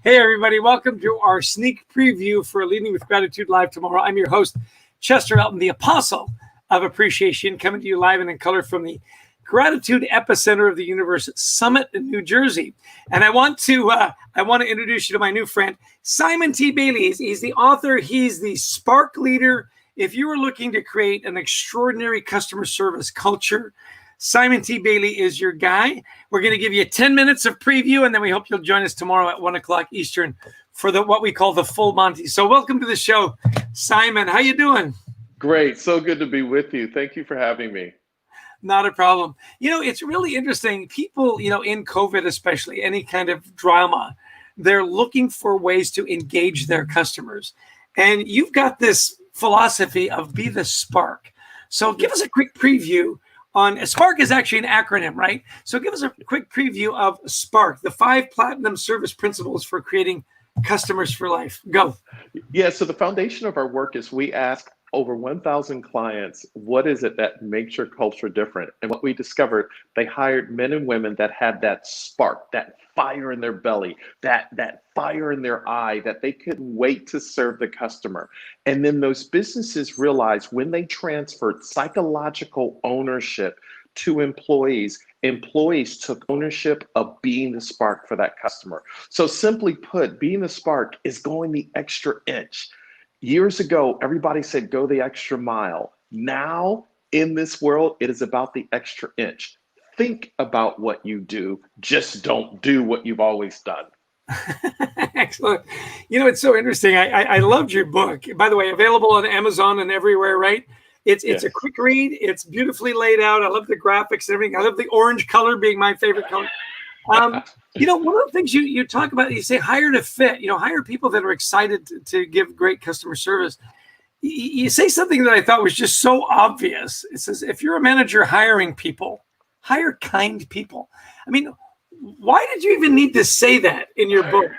Hey, everybody. Welcome to our sneak preview for Leading with Gratitude Live tomorrow. I'm your host, Chester Elton, the apostle of appreciation, coming to you live and in color from the Gratitude Epicenter of the Universe Summit in New Jersey. And I want to introduce you to my new friend, Simon T. Bailey. He's the author. He's the spark leader. If you are looking to create an extraordinary customer service culture, Simon T. Bailey is your guy. We're going to give you 10 minutes of preview, and then we hope you'll join us tomorrow at 1 o'clock Eastern for what we call the full Monty. So welcome to the show, Simon. How you doing? Great. So good to be with you. Thank you for having me. Not a problem. It's really interesting. People, in COVID especially, any kind of drama, they're looking for ways to engage their customers. And you've got this philosophy of be the spark. So give us a quick preview on SPARK is actually an acronym, right? So give us a quick preview of SPARK, the 5 platinum service principles for creating customers for life. Go. Yeah, so the foundation of our work is we ask over 1,000 clients, what is it that makes your culture different? And what we discovered, they hired men and women that had that spark, that fire in their belly, that fire in their eye, that they couldn't wait to serve the customer. And then those businesses realized when they transferred psychological ownership to employees, employees took ownership of being the spark for that customer. So simply put, being the spark is going the extra inch. Years ago, everybody said, go the extra mile. Now, in this world, it is about the extra inch. Think about what you do. Just don't do what you've always done. Excellent. It's so interesting. I loved your book. By the way, available on Amazon and everywhere, right? It's a quick read. It's beautifully laid out. I love the graphics and everything. I love the orange color being my favorite color. One of the things you talk about, you say hire to fit, hire people that are excited to give great customer service. You say something that I thought was just so obvious. It says, if you're a manager hiring people, hire kind people. I mean, why did you even need to say that in your book?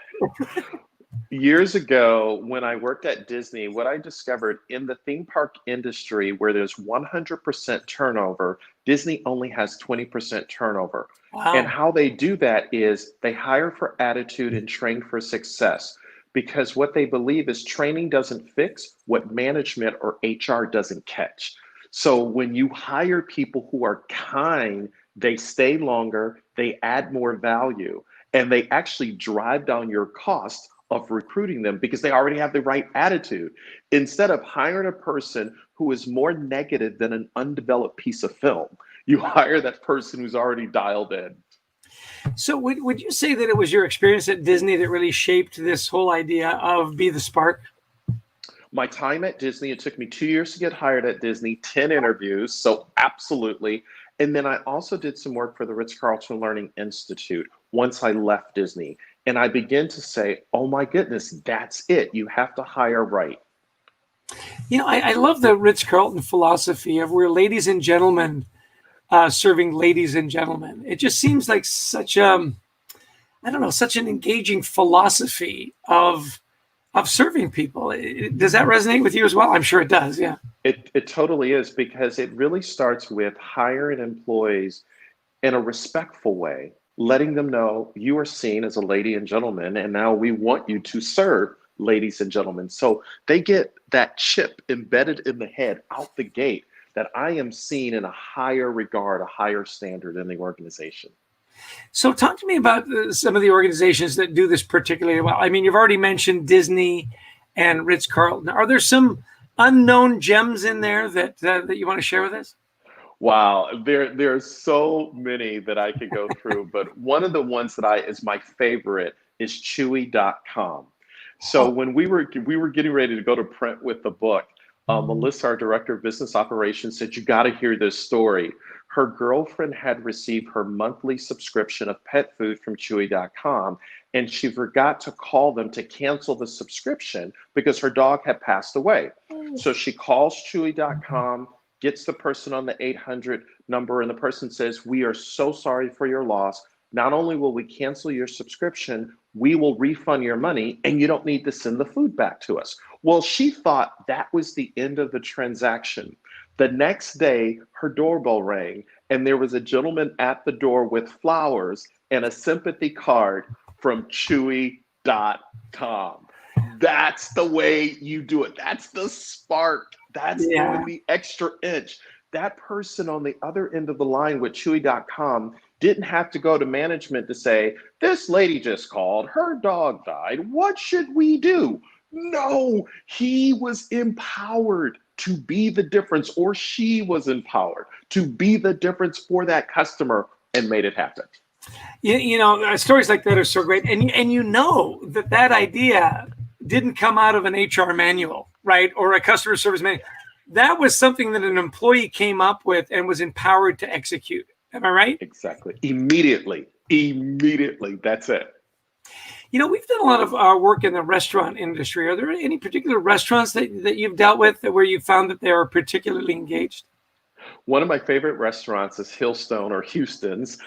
Years ago, when I worked at Disney, what I discovered in the theme park industry where there's 100% turnover, Disney only has 20% turnover. Wow. And how they do that is they hire for attitude and train for success, because what they believe is training doesn't fix what management or HR doesn't catch. So when you hire people who are kind, they stay longer, they add more value, and they actually drive down your cost of recruiting them because they already have the right attitude. Instead of hiring a person who is more negative than an undeveloped piece of film, you hire that person who's already dialed in. So would you say that it was your experience at Disney that really shaped this whole idea of be the spark? My time at Disney, it took me 2 years to get hired at Disney, 10 interviews, so absolutely. And then I also did some work for the Ritz-Carlton Learning Institute once I left Disney. And I began to say, oh my goodness, that's it. You have to hire right. I love the Ritz-Carlton philosophy of we're ladies and gentlemen serving ladies and gentlemen. It just seems like such an engaging philosophy of serving people. Does that resonate with you as well? I'm sure it does. Yeah. It totally is, because it really starts with hiring employees in a respectful way, letting them know you are seen as a lady and gentleman, and now we want you to serve ladies and gentlemen. So they get that chip embedded in the head out the gate that I am seen in a higher regard, a higher standard in the organization. So talk to me about some of the organizations that do this particularly well. I mean, you've already mentioned Disney and Ritz-Carlton. Are there some unknown gems in there that you want to share with us? Wow, there are so many that I could go through, but one of the ones that is my favorite is Chewy.com. So when we were getting ready to go to print with the book, Melissa, our director of business operations, said, you got to hear this story. Her girlfriend had received her monthly subscription of pet food from Chewy.com, and she forgot to call them to cancel the subscription because her dog had passed away. So she calls Chewy.com, gets the person on the 800 number, and the person says, we are so sorry for your loss. Not only will we cancel your subscription, we will refund your money, and you don't need to send the food back to us. Well, she thought that was the end of the transaction. The next day, her doorbell rang, and there was a gentleman at the door with flowers and a sympathy card from Chewy.com. That's the way you do it. That's the spark. That's going the extra inch. That person on the other end of the line with Chewy.com didn't have to go to management to say, this lady just called, her dog died. What should we do? No, he was empowered to be the difference, or she was empowered to be the difference for that customer and made it happen. You know, stories like that are so great. And you know that idea didn't come out of an HR manual, right? Or a customer service manual. That was something that an employee came up with and was empowered to execute. Am I right? Exactly. Immediately. That's it. You know, we've done a lot of work in the restaurant industry. Are there any particular restaurants that you've dealt with where you found that they are particularly engaged? One of my favorite restaurants is Hillstone or Houston's,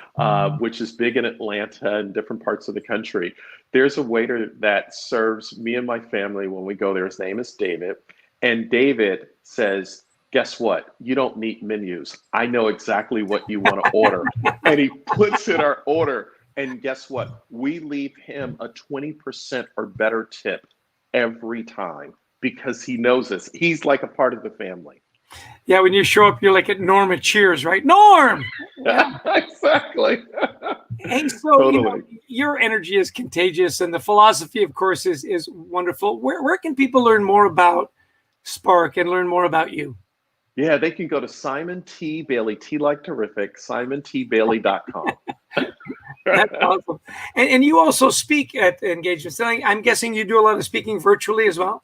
which is big in Atlanta and different parts of the country. There's a waiter that serves me and my family when we go there. His name is David. And David says, guess what? You don't need menus. I know exactly what you want to order. And he puts in our order. And guess what? We leave him a 20% or better tip every time because he knows us. He's like a part of the family. Yeah, when you show up, you're like at Norm at Cheers, right? Norm! Yeah. Exactly. Hey, so totally. You know, your energy is contagious, and the philosophy, of course, is wonderful. Where can people learn more about Spark and learn more about you? Yeah, they can go to Simon T. Bailey, T like terrific, SimonTBailey.com. That's awesome. And you also speak at engagements. I'm guessing you do a lot of speaking virtually as well?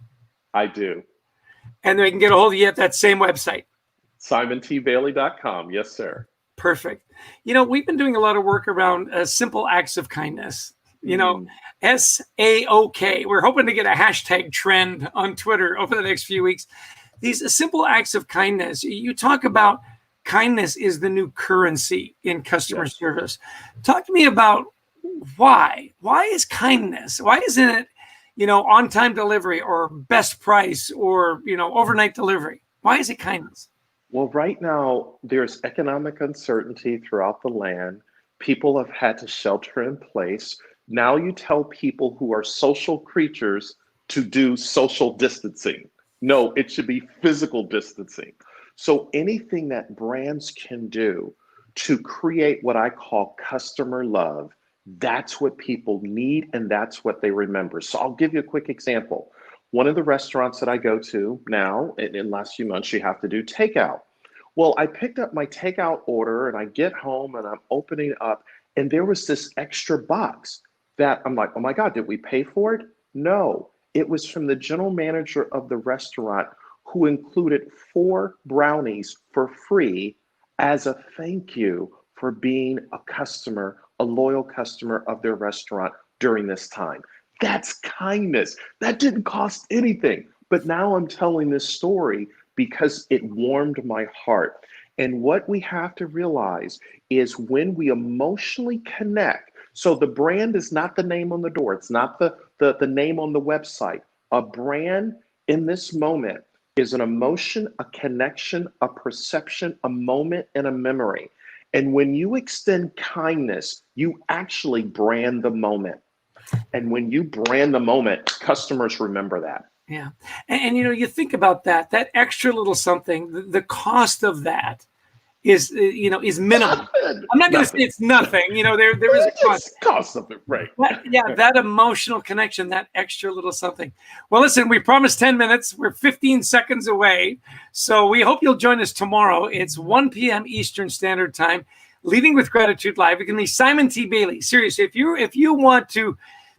I do. And they can get a hold of you at that same website. SimonTBailey.com. Yes, sir. Perfect. You know, we've been doing a lot of work around simple acts of kindness. You know, SAOK. We're hoping to get a hashtag trend on Twitter over the next few weeks. These simple acts of kindness. You talk about kindness is the new currency in customer service. Talk to me about why. Why is kindness? Why isn't it, you know, on-time delivery or best price or, you know, overnight delivery? Why is it kindness? Well, right now, there's economic uncertainty throughout the land. People have had to shelter in place. Now you tell people who are social creatures to do social distancing. No, it should be physical distancing. So anything that brands can do to create what I call customer love, that's what people need and that's what they remember. So I'll give you a quick example. One of the restaurants that I go to now, in the last few months, you have to do takeout. Well, I picked up my takeout order and I get home and I'm opening up and there was this extra box that I'm like, oh my God, did we pay for it? No, it was from the general manager of the restaurant who included 4 brownies for free as a thank you for being a customer, a loyal customer of their restaurant during this time. That's kindness. That didn't cost anything. But now I'm telling this story because it warmed my heart. And what we have to realize is when we emotionally connect, so the brand is not the name on the door. It's not the name on the website. A brand in this moment is an emotion, a connection, a perception, a moment, and a memory. And when you extend kindness, you actually brand the moment. And when you brand the moment, customers remember that. Yeah. And you know, you think about that extra little something, the cost of that is, you know, is minimal. I'm not going to say it's nothing. You know, there is a cost something, right? That emotional connection, that extra little something. Well, listen, we promised 10 minutes. We're 15 seconds away. So we hope you'll join us tomorrow. It's 1 p.m. Eastern Standard Time. Leading with Gratitude Live. It can be Simon T. Bailey. Seriously, if you want to,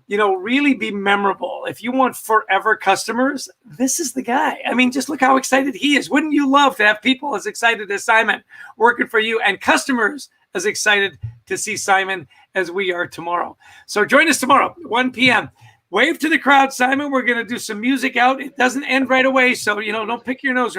you know, really be memorable, if you want forever customers, this is the guy. I mean, just look how excited he is. Wouldn't you love to have people as excited as Simon working for you and customers as excited to see Simon as we are tomorrow? So join us tomorrow, 1 p.m. Wave to the crowd, Simon. We're going to do some music out. It doesn't end right away. So, you know, don't pick your nose or